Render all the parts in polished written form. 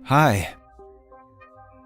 Hi.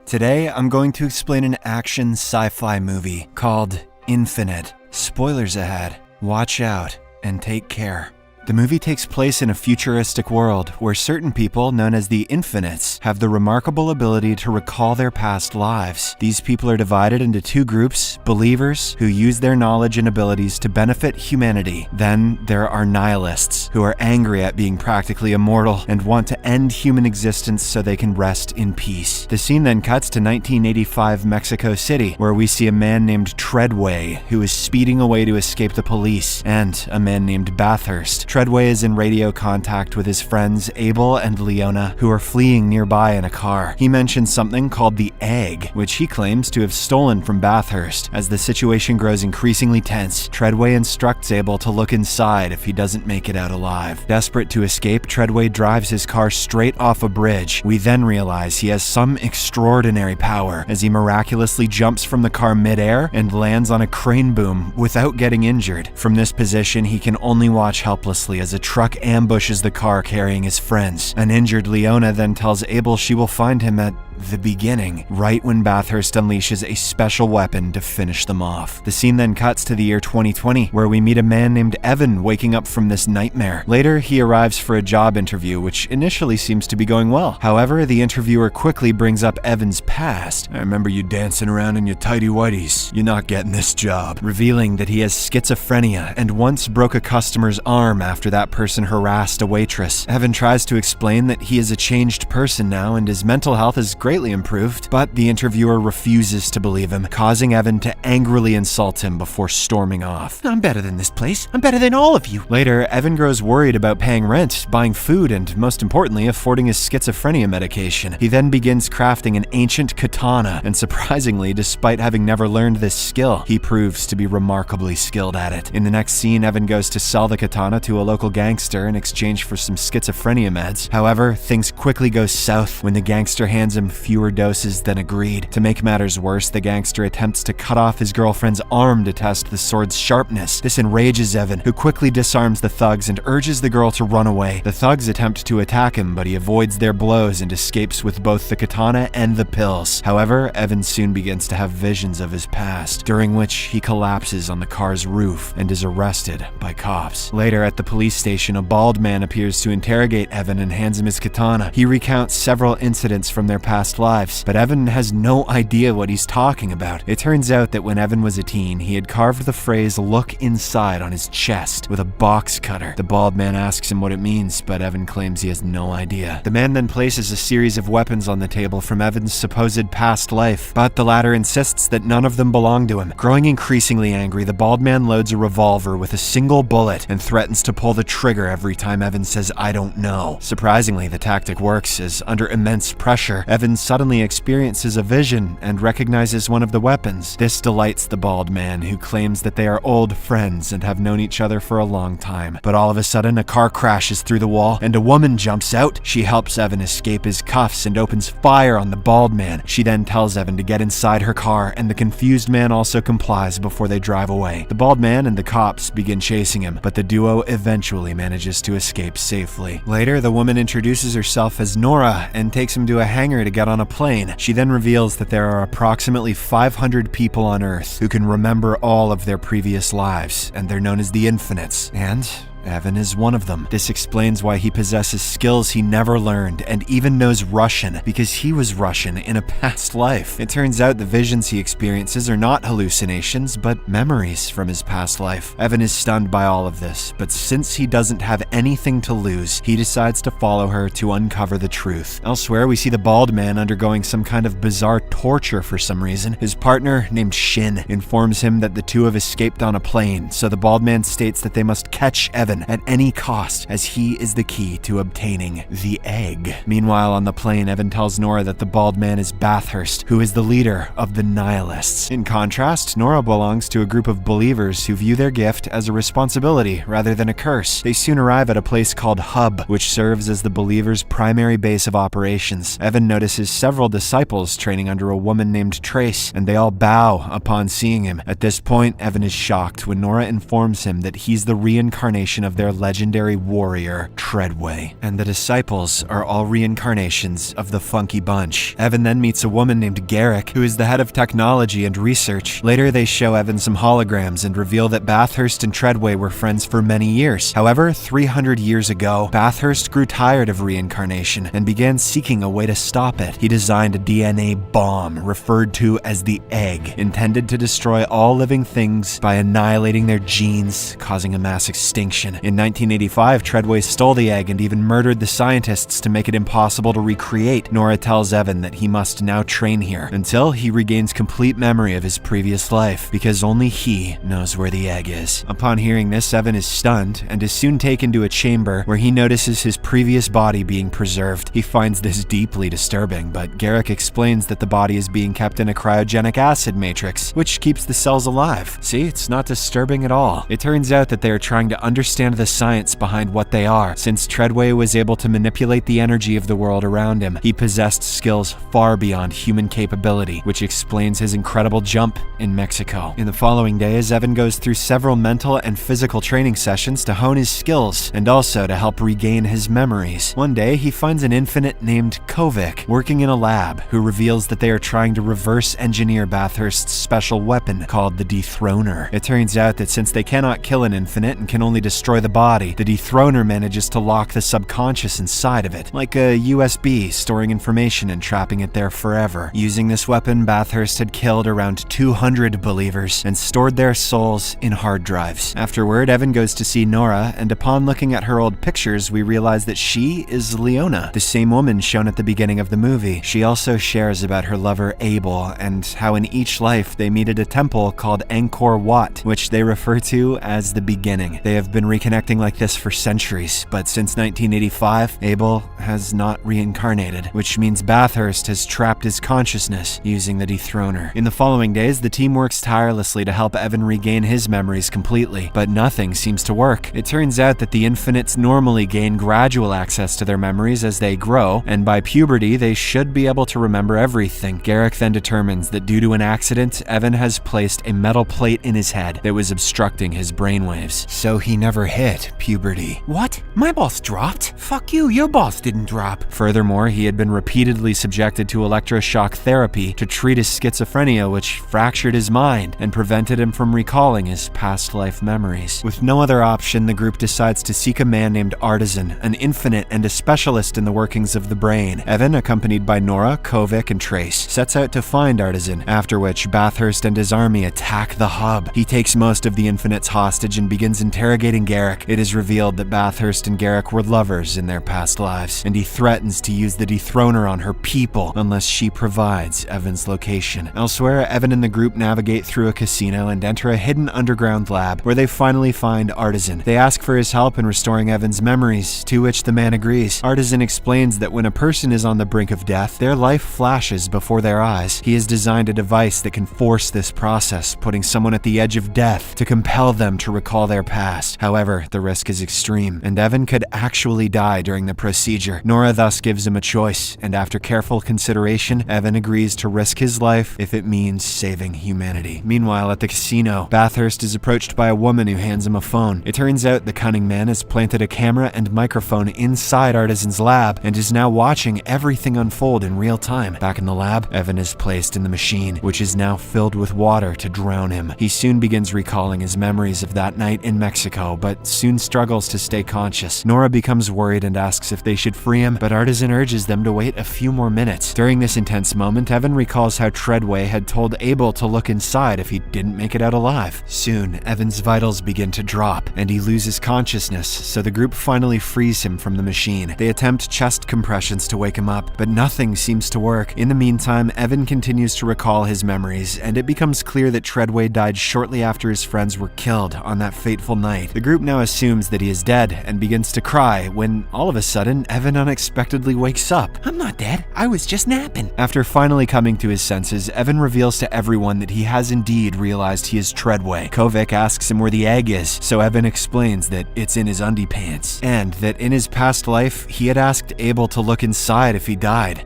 Today, I'm going to explain an action sci-fi movie called Infinite. Spoilers ahead. Watch out and take care. The movie takes place in a futuristic world where certain people, known as the Infinites, have the remarkable ability to recall their past lives. These people are divided into two groups: believers, who use their knowledge and abilities to benefit humanity. Then there are Nihilists, who are angry at being practically immortal and want to end human existence so they can rest in peace. The scene then cuts to 1985 Mexico City, where we see a man named Treadway, who is speeding away to escape the police, and a man named Bathurst. Treadway is in radio contact with his friends Abel and Leona, who are fleeing nearby in a car. He mentions something called the egg, which he claims to have stolen from Bathurst. As the situation grows increasingly tense, Treadway instructs Abel to look inside if he doesn't make it out alive. Desperate to escape, Treadway drives his car straight off a bridge. We then realize he has some extraordinary power as he miraculously jumps from the car midair and lands on a crane boom without getting injured. From this position, he can only watch helplessly as a truck ambushes the car carrying his friends. An injured Leona then tells Abel she will find him at the beginning, right when Bathurst unleashes a special weapon to finish them off. The scene then cuts to the year 2020, where we meet a man named Evan waking up from this nightmare. Later, he arrives for a job interview, which initially seems to be going well. However, the interviewer quickly brings up Evan's past. "I remember you dancing around in your tighty-whities. You're not getting this job," revealing that he has schizophrenia and once broke a customer's arm after that person harassed a waitress. Evan tries to explain that he is a changed person now and his mental health is greatly improved, but the interviewer refuses to believe him, causing Evan to angrily insult him before storming off. "I'm better than this place. I'm better than all of you." Later, Evan grows worried about paying rent, buying food, and most importantly, affording his schizophrenia medication. He then begins crafting an ancient katana, and surprisingly, despite having never learned this skill, he proves to be remarkably skilled at it. In the next scene, Evan goes to sell the katana to a local gangster in exchange for some schizophrenia meds. However, things quickly go south when the gangster hands him fewer doses than agreed. To make matters worse, the gangster attempts to cut off his girlfriend's arm to test the sword's sharpness. This enrages Evan, who quickly disarms the thugs and urges the girl to run away. The thugs attempt to attack him, but he avoids their blows and escapes with both the katana and the pills. However, Evan soon begins to have visions of his past, during which he collapses on the car's roof and is arrested by cops. Later, at the police station, a bald man appears to interrogate Evan and hands him his katana. He recounts several incidents from their past lives, but Evan has no idea what he's talking about. It turns out that when Evan was a teen, he had carved the phrase "look inside" on his chest with a box cutter. The bald man asks him what it means, but Evan claims he has no idea. The man then places a series of weapons on the table from Evan's supposed past life, but the latter insists that none of them belong to him. Growing increasingly angry, the bald man loads a revolver with a single bullet and threatens to pull the trigger every time Evan says, "I don't know." Surprisingly, the tactic works, as under immense pressure, Evan suddenly experiences a vision and recognizes one of the weapons. This delights the bald man, who claims that they are old friends and have known each other for a long time. But all of a sudden, a car crashes through the wall and a woman jumps out. She helps Evan escape his cuffs and opens fire on the bald man. She then tells Evan to get inside her car, and the confused man also complies before they drive away. The bald man and the cops begin chasing him, but the duo eventually manages to escape safely. Later, the woman introduces herself as Nora and takes him to a hangar to get on a plane. She then reveals that there are approximately 500 people on Earth who can remember all of their previous lives, and they're known as the Infinites. And Evan is one of them. This explains why he possesses skills he never learned and even knows Russian, because he was Russian in a past life. It turns out the visions he experiences are not hallucinations, but memories from his past life. Evan is stunned by all of this, but since he doesn't have anything to lose, he decides to follow her to uncover the truth. Elsewhere, we see the bald man undergoing some kind of bizarre torture for some reason. His partner, named Shin, informs him that the two have escaped on a plane, so the bald man states that they must catch Evan at any cost, as he is the key to obtaining the egg. Meanwhile, on the plane, Evan tells Nora that the bald man is Bathurst, who is the leader of the Nihilists. In contrast, Nora belongs to a group of believers who view their gift as a responsibility rather than a curse. They soon arrive at a place called Hub, which serves as the believers' primary base of operations. Evan notices several disciples training under a woman named Trace, and they all bow upon seeing him. At this point, Evan is shocked when Nora informs him that he's the reincarnation reincarnation of their legendary warrior, Treadway. And the disciples are all reincarnations of the Funky Bunch. Evan then meets a woman named Garrick, who is the head of technology and research. Later, they show Evan some holograms and reveal that Bathurst and Treadway were friends for many years. However, 300 years ago, Bathurst grew tired of reincarnation and began seeking a way to stop it. He designed a DNA bomb, referred to as the Egg, intended to destroy all living things by annihilating their genes, causing a mass extinction. In 1985, Treadway stole the Egg and even murdered the scientists to make it impossible to recreate. Nora tells Evan that he must now train here until he regains complete memory of his previous life, because only he knows where the Egg is. Upon hearing this, Evan is stunned and is soon taken to a chamber where he notices his previous body being preserved. He finds this deeply disturbing, but Garrick explains that the body is being kept in a cryogenic acid matrix, which keeps the cells alive. See, it's not disturbing at all. It turns out that they are trying to understand the science behind what they are. Since Treadway was able to manipulate the energy of the world around him, he possessed skills far beyond human capability, which explains his incredible jump in Mexico. In the following days, Evan goes through several mental and physical training sessions to hone his skills and also to help regain his memories. One day, he finds an infinite named Kovic working in a lab who reveals that they are trying to reverse engineer Bathurst's special weapon called the Dethroner. It turns out that since they cannot kill an infinite and can only destroy the body, the Dethroner manages to lock the subconscious inside of it, like a USB storing information and trapping it there forever. Using this weapon, Bathurst had killed around 200 believers and stored their souls in hard drives. Afterward, Evan goes to see Nora, and upon looking at her old pictures, we realize that she is Leona, the same woman shown at the beginning of the movie. She also shares about her lover Abel and how in each life they meet at a temple called Angkor Wat, which they refer to as the beginning. They have been reconnecting like this for centuries, but since 1985, Abel has not reincarnated, which means Bathurst has trapped his consciousness using the Dethroner. In the following days, the team works tirelessly to help Evan regain his memories completely, but nothing seems to work. It turns out that the infinites normally gain gradual access to their memories as they grow, and by puberty, they should be able to remember everything. Garrick then determines that due to an accident, Evan has placed a metal plate in his head that was obstructing his brainwaves, so he never hit puberty. What? My balls dropped? Fuck you, your balls didn't drop. Furthermore, he had been repeatedly subjected to electroshock therapy to treat his schizophrenia, which fractured his mind and prevented him from recalling his past life memories. With no other option, the group decides to seek a man named Artisan, an infinite and a specialist in the workings of the brain. Evan, accompanied by Nora, Kovic, and Trace, sets out to find Artisan, after which Bathurst and his army attack the hub. He takes most of the infinites hostage and begins interrogating Garrick. It is revealed that Bathurst and Garrick were lovers in their past lives, and he threatens to use the Dethroner on her people unless she provides Evan's location. Elsewhere, Evan and the group navigate through a casino and enter a hidden underground lab where they finally find Artisan. They ask for his help in restoring Evan's memories, to which the man agrees. Artisan explains that when a person is on the brink of death, their life flashes before their eyes. He has designed a device that can force this process, putting someone at the edge of death to compel them to recall their past. However, the risk is extreme, and Evan could actually die during the procedure. Nora thus gives him a choice, and after careful consideration, Evan agrees to risk his life if it means saving humanity. Meanwhile, at the casino, Bathurst is approached by a woman who hands him a phone. It turns out the cunning man has planted a camera and microphone inside Artisan's lab and is now watching everything unfold in real time. Back in the lab, Evan is placed in the machine, which is now filled with water to drown him. He soon begins recalling his memories of that night in Mexico, but soon struggles to stay conscious. Nora becomes worried and asks if they should free him, but Artisan urges them to wait a few more minutes. During this intense moment, Evan recalls how Treadway had told Abel to look inside if he didn't make it out alive. Soon, Evan's vitals begin to drop, and he loses consciousness, so the group finally frees him from the machine. They attempt chest compressions to wake him up, but nothing seems to work. In the meantime, Evan continues to recall his memories, and it becomes clear that Treadway died shortly after his friends were killed on that fateful night. The group now assumes that he is dead and begins to cry when, all of a sudden, Evan unexpectedly wakes up. I'm not dead, I was just napping. After finally coming to his senses, Evan reveals to everyone that he has indeed realized he is Treadway. Kovic asks him where the egg is, so Evan explains that it's in his undie pants, and that in his past life, he had asked Abel to look inside if he died.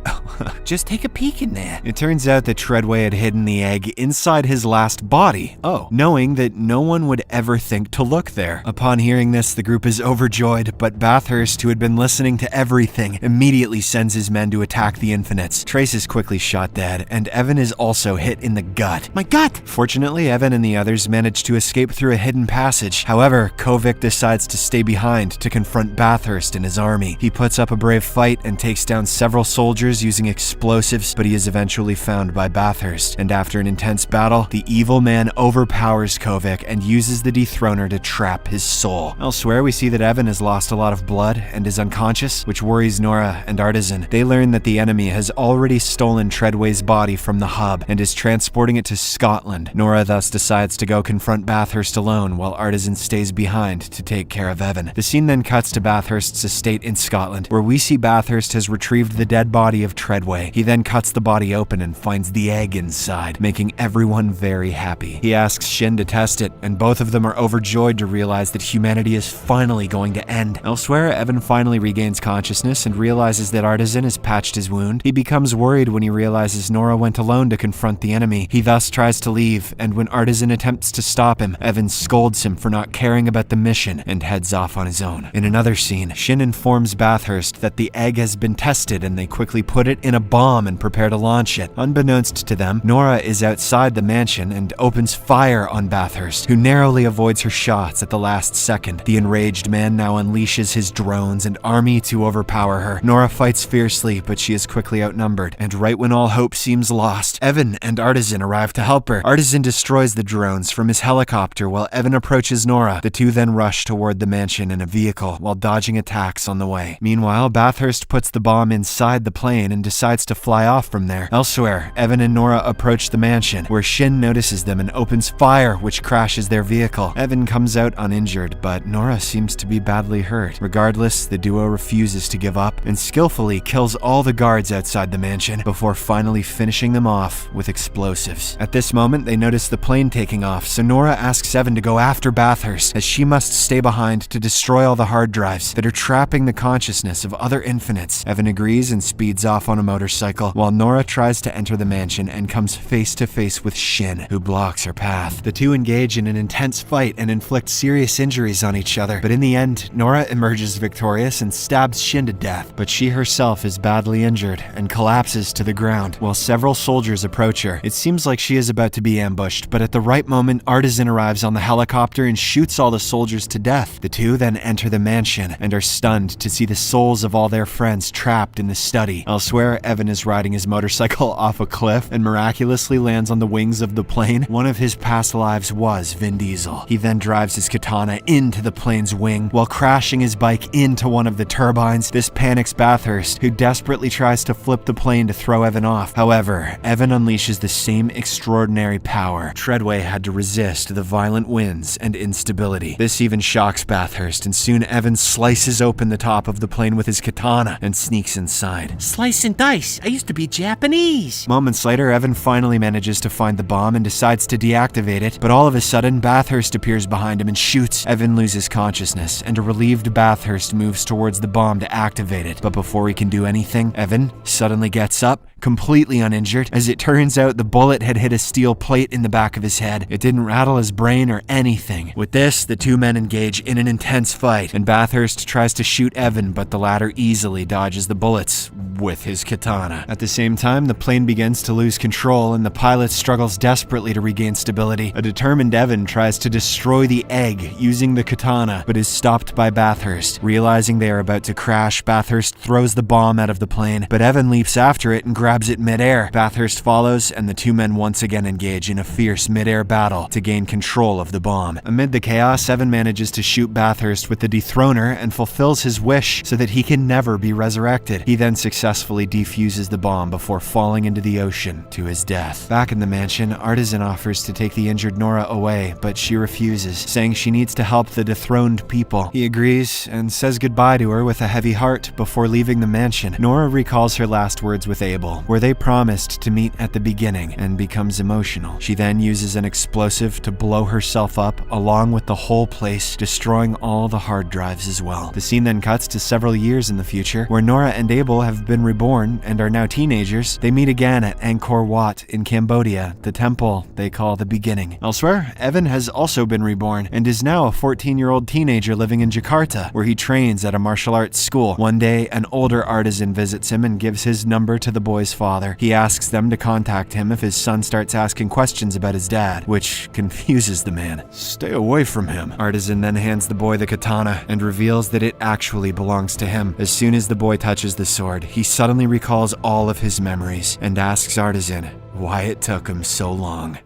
Just take a peek in there. It turns out that Treadway had hidden the egg inside his last body, knowing that no one would ever think to look there. Upon Upon hearing this, the group is overjoyed, but Bathurst, who had been listening to everything, immediately sends his men to attack the Infinites. Trace is quickly shot dead, and Evan is also hit in the gut. My gut! Fortunately, Evan and the others manage to escape through a hidden passage. However, Kovic decides to stay behind to confront Bathurst and his army. He puts up a brave fight and takes down several soldiers using explosives, but he is eventually found by Bathurst. And after an intense battle, the evil man overpowers Kovic and uses the dethroner to trap his soul. Elsewhere, we see that Evan has lost a lot of blood and is unconscious, which worries Nora and Artisan. They learn that the enemy has already stolen Treadway's body from the hub and is transporting it to Scotland. Nora thus decides to go confront Bathurst alone while Artisan stays behind to take care of Evan. The scene then cuts to Bathurst's estate in Scotland, where we see Bathurst has retrieved the dead body of Treadway. He then cuts the body open and finds the egg inside, making everyone very happy. He asks Shin to test it, and both of them are overjoyed to realize that humanity is finally going to end. Elsewhere, Evan finally regains consciousness and realizes that Artisan has patched his wound. He becomes worried when he realizes Nora went alone to confront the enemy. He thus tries to leave, and when Artisan attempts to stop him, Evan scolds him for not caring about the mission and heads off on his own. In another scene, Shin informs Bathurst that the egg has been tested and they quickly put it in a bomb and prepare to launch it. Unbeknownst to them, Nora is outside the mansion and opens fire on Bathurst, who narrowly avoids her shots at the last second. The enraged man now unleashes his drones and army to overpower her. Nora fights fiercely, but she is quickly outnumbered, and right when all hope seems lost, Evan and Artisan arrive to help her. Artisan destroys the drones from his helicopter while Evan approaches Nora. The two then rush toward the mansion in a vehicle while dodging attacks on the way. Meanwhile, Bathurst puts the bomb inside the plane and decides to fly off from there. Elsewhere, Evan and Nora approach the mansion, where Shin notices them and opens fire, which crashes their vehicle. Evan comes out uninjured, but Nora seems to be badly hurt. Regardless, the duo refuses to give up and skillfully kills all the guards outside the mansion before finally finishing them off with explosives. At this moment, they notice the plane taking off, so Nora asks Evan to go after Bathurst, as she must stay behind to destroy all the hard drives that are trapping the consciousness of other infinites. Evan agrees and speeds off on a motorcycle, while Nora tries to enter the mansion and comes face to face with Shin, who blocks her path. The two engage in an intense fight and inflict serious injuries on each other, but in the end, Nora emerges victorious and stabs Shin to death, but she herself is badly injured and collapses to the ground while several soldiers approach her. It seems like she is about to be ambushed, but at the right moment, Artisan arrives on the helicopter and shoots all the soldiers to death. The two then enter the mansion and are stunned to see the souls of all their friends trapped in the study. Elsewhere, Evan is riding his motorcycle off a cliff and miraculously lands on the wings of the plane. One of his past lives was Vin Diesel. He then drives his katana into the plane's wing while crashing his bike into one of the turbines. This panics Bathurst, who desperately tries to flip the plane to throw Evan off. However, Evan unleashes the same extraordinary power. Treadway had to resist the violent winds and instability. This even shocks Bathurst, and soon Evan slices open the top of the plane with his katana and sneaks inside. Slice and dice. I used to be Japanese. Moments later, Evan finally manages to find the bomb and decides to deactivate it, but all of a sudden, Bathurst appears behind him and shoots. Evan loses consciousness, and a relieved Bathurst moves towards the bomb to activate it. But before he can do anything, Evan suddenly gets up, completely uninjured. As it turns out, the bullet had hit a steel plate in the back of his head. It didn't rattle his brain or anything. With this, the two men engage in an intense fight, and Bathurst tries to shoot Evan, but the latter easily dodges the bullets with his katana. At the same time, the plane begins to lose control, and the pilot struggles desperately to regain stability. A determined Evan tries to destroy the egg using the katana, but is stopped by Bathurst. Realizing they are about to crash, Bathurst throws the bomb out of the plane, but Evan leaps after it and grabs it midair. Bathurst follows, and the two men once again engage in a fierce midair battle to gain control of the bomb. Amid the chaos, Evan manages to shoot Bathurst with the dethroner and fulfills his wish so that he can never be resurrected. He then successfully defuses the bomb before falling into the ocean to his death. Back in the mansion, Artisan offers to take the injured Nora away, but she refuses, saying she needs to help the dethroned people. He agrees and says goodbye to her with a heavy heart before leaving the mansion. Nora recalls her last words with Abel, where they promised to meet at the beginning, and becomes emotional. She then uses an explosive to blow herself up along with the whole place, destroying all the hard drives as well. The scene then cuts to several years in the future, where Nora and Abel have been reborn and are now teenagers. They meet again at Angkor Wat in Cambodia, the temple they call the beginning. Elsewhere, Evan has also been reborn and is now a 14-year-old teenager living in Jakarta, where he trains at a martial arts school. One day, an older artisan visits him and gives his number to the boy's father. He asks them to contact him if his son starts asking questions about his dad, which confuses the man. "Stay away from him." Artisan then hands the boy the katana and reveals that it actually belongs to him. As soon as the boy touches the sword, he suddenly recalls all of his memories and asks Artisan why it took him so long.